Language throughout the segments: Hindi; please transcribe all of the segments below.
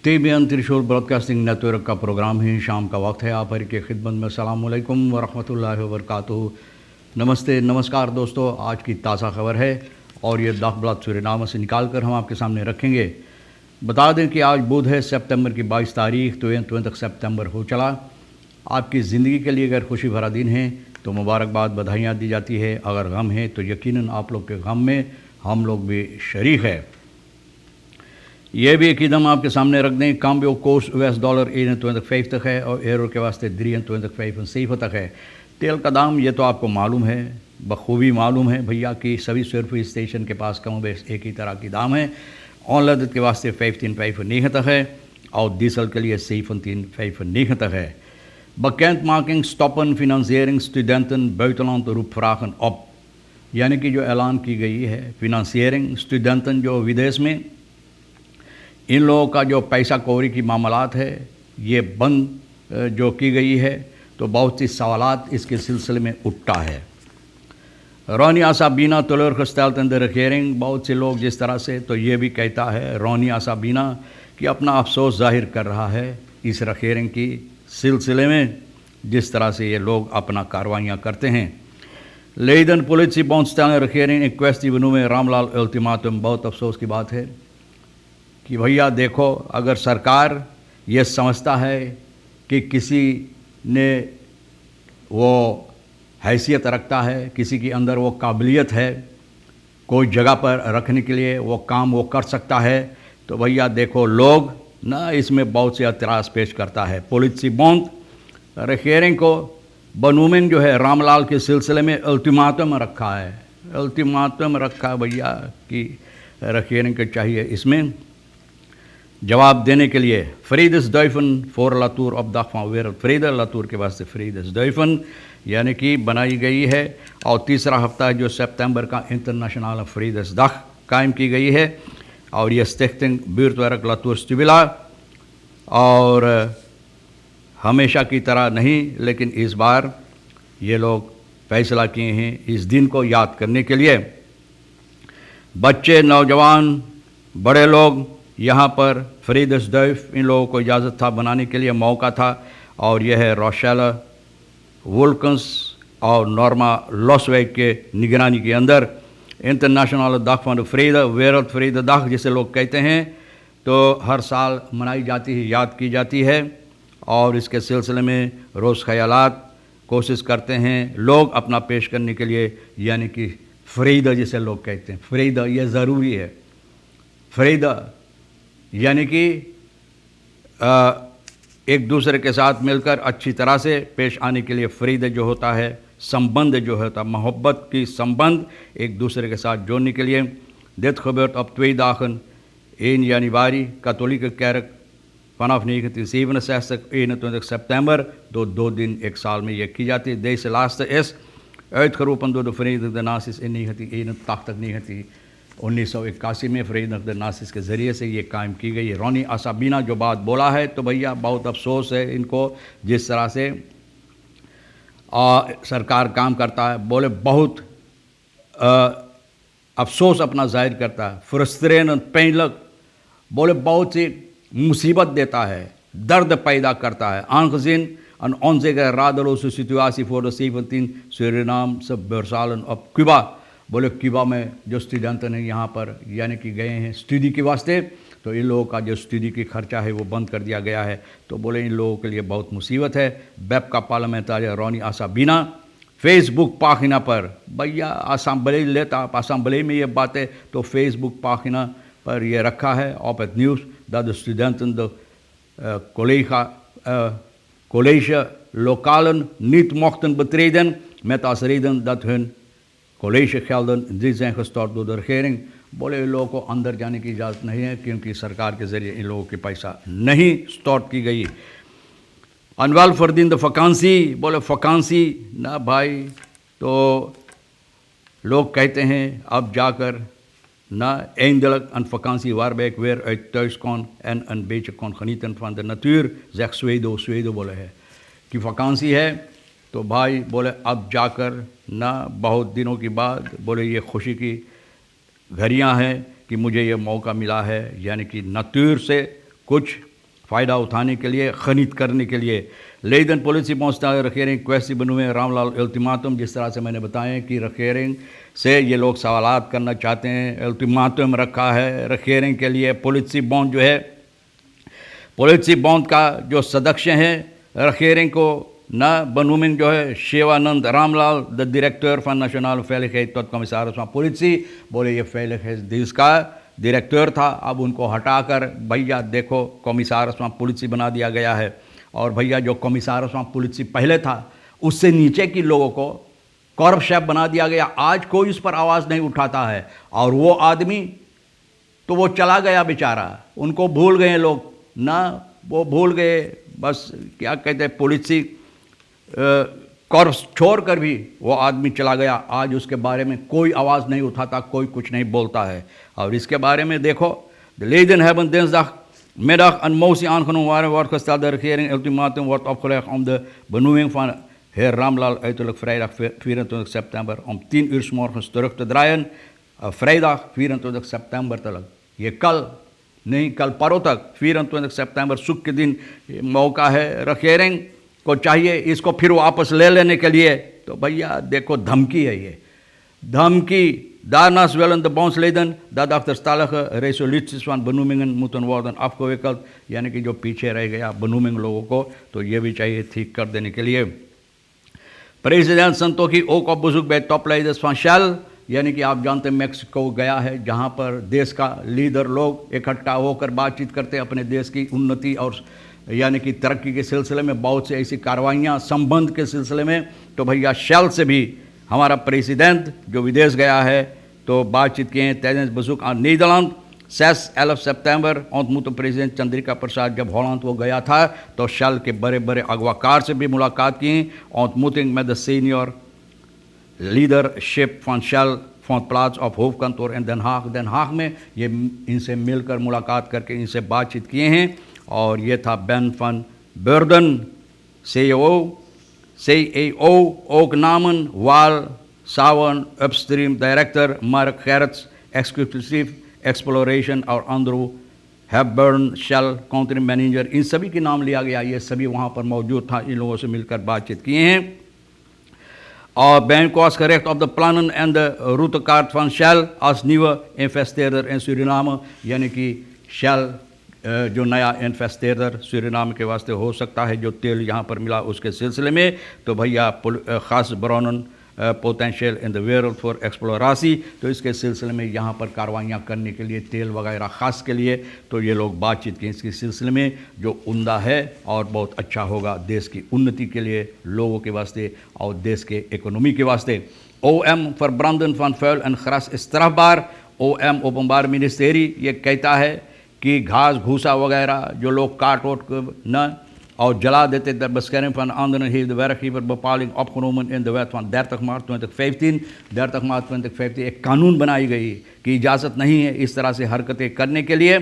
TBN त्रिशूल ब्रॉडकास्टिंग नेटवर्क का प्रोग्राम है। शाम का वक्त है। आप हर की खिदमत में अस्सलाम वालेकुम व रहमतुल्लाहि व बरकातुहू। नमस्ते, नमस्कार दोस्तों। आज की ताज़ा खबर है और ये दाखबलात सूरनामा से निकाल कर हम आपके सामने रखेंगे। बता दें कि आज बुध है, सितंबर की 22 तारीख, तो 20 सितंबर हो चला। आपकी ज़िंदगी के लिए अगर खुशी भरा दिन है तो मुबारकबाद, बधाइयाँ दी जाती है। अगर गम है तो यकीनन आप लोग के गम में हम लोग भी शरीक है। ये भी एक कदम आपके सामने रख दें। काम्बियो कोर्स $US 21,50 है और यूरो के वास्ते 23,75 है। तेल का दाम ये तो आपको मालूम है, बखूबी मालूम है भैया कि सभी सर्विस स्टेशन के पास कम बेस एक ही तरह की दाम है। ऑनलाइन के वास्ते 15,95 है और डीजल के लिए 17,95 है। Bekend making stoppen financiering studenten buitenland roepvragen op, यानी कि जो ऐलान की गई है फिनंसियरिंग स्टूडेंटन जो विदेश में, इन लोगों का जो पैसा कौड़ी की मामलात है ये बंद जो की गई है, तो बहुत सी सवालात इसके सिलसिले में उठता है। रोनी आसाबीना तलर गesteld in de regering, बहुत से लोग जिस तरह से, तो ये भी कहता है रोनी आसाबीना कि अपना अफसोस जाहिर कर रहा है इस regering की सिलसिले में, जिस तरह से ये लोग अपना कार्रवाइयाँ करते हैं। लेकिन politie bondstelling regering in kwestie benoemen Ramlal अल्टीमाटम। बहुत अफसोस की बात है कि भैया देखो, अगर सरकार ये समझता है कि किसी ने वो हैसियत रखता है, किसी के अंदर वो काबिलियत है कोई जगह पर रखने के लिए, वो काम वो कर सकता है, तो भैया देखो लोग ना इसमें बहुत से एतराज़ पेश करता है। politie bond regering को बनूमेन जो है रामलाल के सिलसिले में अल्टीमाटम रखा है। अल्टीमाटम रखा भैया कि regering को चाहिए इसमें जवाब देने के लिए। Vredesduiven voor Latour op dag van wereldvrede, Latour के वास्ते Vredesduiven यानी कि बनाई गई है। और तीसरा हफ्ता जो सितंबर का इंटरनेशनल Vredesdag कायम की गई है और यह स्टिchting buurtwerk Latour Stubila। और हमेशा की तरह नहीं, लेकिन इस बार ये लोग फैसला किए हैं इस दिन को याद करने के लिए। बच्चे, नौजवान, बड़े लोग यहाँ पर Vredesduif, इन लोगों को इजाज़त था बनाने के लिए, मौका था। और यह है रोशेला वोल्कन्स और नॉर्मा लॉसवेग के निगरानी के अंदर international dag van de vrede, वेरेल्ड dag जिसे लोग कहते हैं, तो हर साल मनाई जाती है, याद की जाती है। और इसके सिलसिले में रोज़ ख्यालात कोशिश करते हैं लोग अपना पेश करने के लिए, यानी कि फ्रीदा जिसे लोग कहते हैं। फ्रीदा ये ज़रूरी है। फ्रीदा यानी कि एक दूसरे के साथ मिलकर अच्छी तरह से पेश आने के लिए फ्रीदा जो होता है, संबंध जो होता है, मोहब्बत की संबंध एक दूसरे के साथ जोड़ने के लिए। Dit gebeurt op 2 dagen, 1 januari katholieke kerk vanaf 1967, 21 september, door 2 दिन एक साल में ये की जाती है। Deze laatste is uitgeroepen door de Verenigde Naties in 1981, 1981 में Verenigde Naties के ज़रिए से ये कायम की गई। रोनी आसाबीना जो बात बोला है, तो भैया बहुत अफसोस है इनको जिस तरह से सरकार काम करता है। बोले बहुत अफसोस अपना जाहिर करता है। फ्रस्ट्रेशन, pijnlijk, बोले बहुत सी मुसीबत देता है, दर्द पैदा करता है। aangezien een onzekere radeloze situatie voor de 17 Surinaamse buurzalen op Cuba। बोले क्यूबा में जो स्टूडेंट हैं यहाँ पर यानी कि गए हैं स्टडी के वास्ते, तो इन लोगों का जो स्टडी की खर्चा है वो बंद कर दिया गया है। तो बोले इन लोगों के लिए बहुत मुसीबत है। बेप का पार्लियामेंटारियन रोनी आसाबीना फेसबुक पाखिना पर, भैया असम्बली लेता, आप असम्बली में ये बातें तो फेसबुक पाखिना पर ये रखा है। op het nieuws dat de studenten de college lokalen niet mochten betreden met als reden dat hun collegegelden niet zijn gestort door de regering। बोले इन लोगों को अंदर जाने की इजाज़त नहीं है क्योंकि सरकार के ज़रिए इन लोगों के पैसा नहीं स्टॉर्ट की गई। अनवाल फरदीन द फकांसी, बोले फकांसी ना भाई, तो लोग कहते हैं अब जाकर ना eindelijk een vakantie waarbij ik weer uit thuis kon en een beetje kon genieten van de natuur, zegt Swedo बोले है कि फकांसी है, तो भाई बोले अब जाकर ना बहुत दिनों के बाद बोले ये खुशी की घड़ियाँ हैं कि मुझे ये मौका मिला है, यानी कि नतूर से कुछ फ़ायदा उठाने के लिए, खरीद करने के लिए। लेकिन पॉलिसी पहुँचता है रखेरिंग क्वेश्चन बनुए रामलाल अल्टीमाटम, जिस तरह से मैंने बताया कि रखेरिंग से ये लोग सवालात करना चाहते हैं, अल्टीमाटम रखा है रखेरिंग के लिए। पॉलिसी बॉन्ड जो है, पॉलिसी बॉन्ड का जो सदस्य है रखेरिंग को न बनुमिंग जो है Shivanand Ramlal, the director for national फेलिकेट कमिसार पॉलिसी, बोले ये फेलिकेट देश का डायरेक्टर था, अब उनको हटाकर भैया देखो कमिसार पॉलिसी बना दिया गया है। और भैया जो कमिसार पॉलिसी पहले था उससे नीचे की लोगों को कॉर्प शेफ बना दिया गया। आज कोई इस पर आवाज़ नहीं उठाता है। और वो आदमी तो वो चला गया बेचारा, उनको भूल गए लोग ना, वो भूल गए बस क्या कहते हैं पॉलिसी कॉर्प्स छोड़कर भी वो आदमी चला गया। आज उसके बारे में कोई आवाज़ नहीं उठाता, कोई कुछ नहीं बोलता है। और इसके बारे में देखो, de leden hebben dinsdagmiddag een motie aangenomen waarin wordt gesteld de regering ultimatum wordt opgelegd om de benoeming van heer Ramlal uiterlijk vrijdag 24 september om 10 uur 's morgens terug te draaien. Vrijdag 24 september तक, ये कल नहीं कल परों तक 24 सितंबर सुख के दिन मौका है रखेरिंग को चाहिए इसको फिर वापस ले लेने के लिए। तो भैया देखो धमकी है, ये धमकी। Daarnaast willen de bondsleden dat achterstallige resoluties van benoemingen moeten worden afgewikkeld, यानी कि जो पीछे रह गया benoeming लोगों को, तो ये भी चाहिए ठीक कर देने के लिए। President Santokhi ook op bezoek bij topleiders van Shell, यानी कि आप जानते हैं मैक्सिको गया है, जहाँ पर देश का लीडर लोग इकट्ठा होकर बातचीत करते हैं अपने देश की उन्नति और यानी कि तरक्की के सिलसिले में, बहुत से ऐसी कार्रवाइयाँ संबंध के सिलसिले में। तो भैया शेल से भी हमारा प्रेसिडेंट जो विदेश गया है तो बातचीत किए हैं। tijdens bezoek aan Nederland 6-11 सितंबर ontmoette president चंद्रिका प्रसाद, जब हॉलैंड वो गया था तो शेल के बड़े बड़े अगवाकार से भी मुलाकात की। ontmoeting met de senior leadership van Shell vond plaats op hoofdkantoor in Den Haag। Den Haag में ये इनसे मिलकर मुलाकात करके इनसे बातचीत किए हैं। और ये था Ben van Beurden, CEO ook namen Waal Sawan Upstream Director, Mark Gerrits Exclusive Exploration और अंड्रू हैपबर्न Shell Country Manager, इन सभी के नाम लिया गया। ये सभी वहाँ पर मौजूद था, इन लोगों से मिलकर बातचीत किए हैं। और bank was correct op de plannen en de routekaart van Shell als nieuwe investeerder in Suriname, यानी कि Shell जो नया इन्वेस्टर सूरीनाम के वास्ते हो सकता है, जो तेल यहाँ पर मिला उसके सिलसिले में। तो भैया ख़ास brown potential in the world for एक्सप्लोरासी, तो इसके सिलसिले में यहाँ पर कार्रवाइयाँ करने के लिए तेल वगैरह ख़ास के लिए तो ये लोग बातचीत की इसके सिलसिले में, जो उम्दा है और बहुत अच्छा होगा देश की उन्नति के लिए, लोगों के वास्ते और देश के इकोनॉमी के वास्ते। OM verbranden van vuil en gras is strafbaar। OM ओपनबार मिनिस्ट्री ये कहता है कि घास भूसा वगैरह जो लोग काट ओट न और जला देते, ter bescherming van anderen heeft de werkgever bepaling opgenomen in de wet van 30 maart 2015। 30 maart 2015 एक कानून बनाई गई कि इजाज़त नहीं है इस तरह से हरकतें करने के लिए।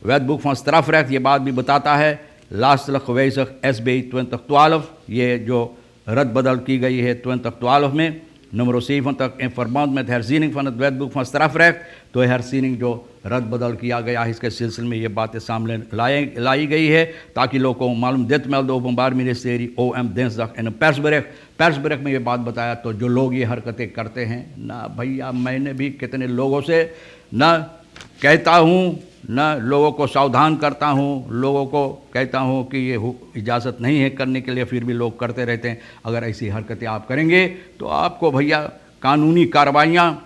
wetboek van strafrecht ये बात भी बताता है, laatstelijk gewijzigd SB 2012, ये जो रद्द बदल की गई है 2012 में। Number 70 in verband met herziening van het wetboek van strafrecht, तो herziening जो रद्द बदल किया गया है इसके सिलसिले में ये बातें सामने लाई गई है ताकि लोगों को मालूम। dit meldde openbaar ministerie OM dinsdag in een persbericht में ये बात बताया। तो जो लोग ये हरकतें करते हैं ना भैया, मैंने भी कितने लोगों से ना कहता हूँ, ना लोगों को सावधान करता हूँ, लोगों को कहता हूँ कि ये इजाज़त नहीं है करने के लिए, फिर भी लोग करते रहते हैं। अगर ऐसी हरकतें आप करेंगे तो आपको भैया कानूनी कार्रवाइयाँ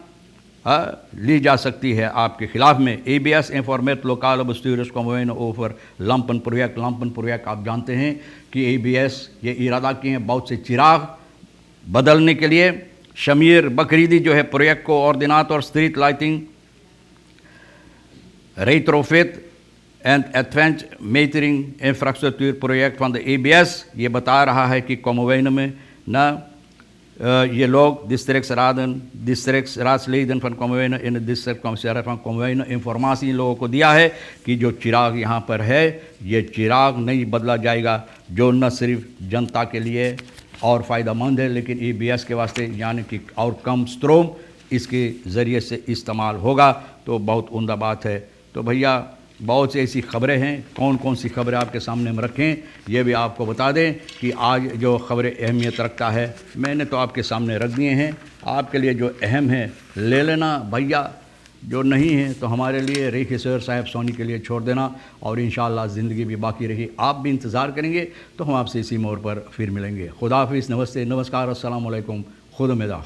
ली जा सकती है आपके खिलाफ में। ABS informeert lokale bestuurders Komwijnen over lampenproject। lampen project आप जानते हैं कि ABS ये इरादा किए हैं बहुत से चिराग बदलने के लिए। शमीर बकरीदी जो है project coordinator street lighting retrofit en advanced metering infrastructuur project van de ABS, ये बता रहा है कि Komwijnen में ना ये लोग districtsraadsleden van Komwijnen in het districtcommissariat van Komwijnen information लोगों को दिया है कि जो चिराग यहाँ पर है ये चिराग नहीं बदला जाएगा, जो न सिर्फ जनता के लिए और फ़ायदेमंद है लेकिन ABS के वास्ते यानी कि और कम स्ट्रोम इसके ज़रिए से इस्तेमाल होगा। तो बहुत उम्दा बात है। तो भैया बहुत सी ऐसी ख़बरें हैं, कौन कौन सी खबरें आपके सामने हम रखें ये भी आपको बता दें कि आज जो ख़बरें अहमियत रखता है मैंने तो आपके सामने रख दिए हैं। आपके लिए जो अहम है ले लेना भैया, जो नहीं है तो हमारे लिए रेखी सर साहब सोनी के लिए छोड़ देना, और इंशाअल्लाह ज़िंदगी भी बाकी रही, आप भी इंतज़ार करेंगे तो हम आपसे इसी मोड़ पर फिर मिलेंगे। खुदा हाफिज़, नमस्ते, नमस्कार, अस्सलाम वालेकुम, खुद मिदा।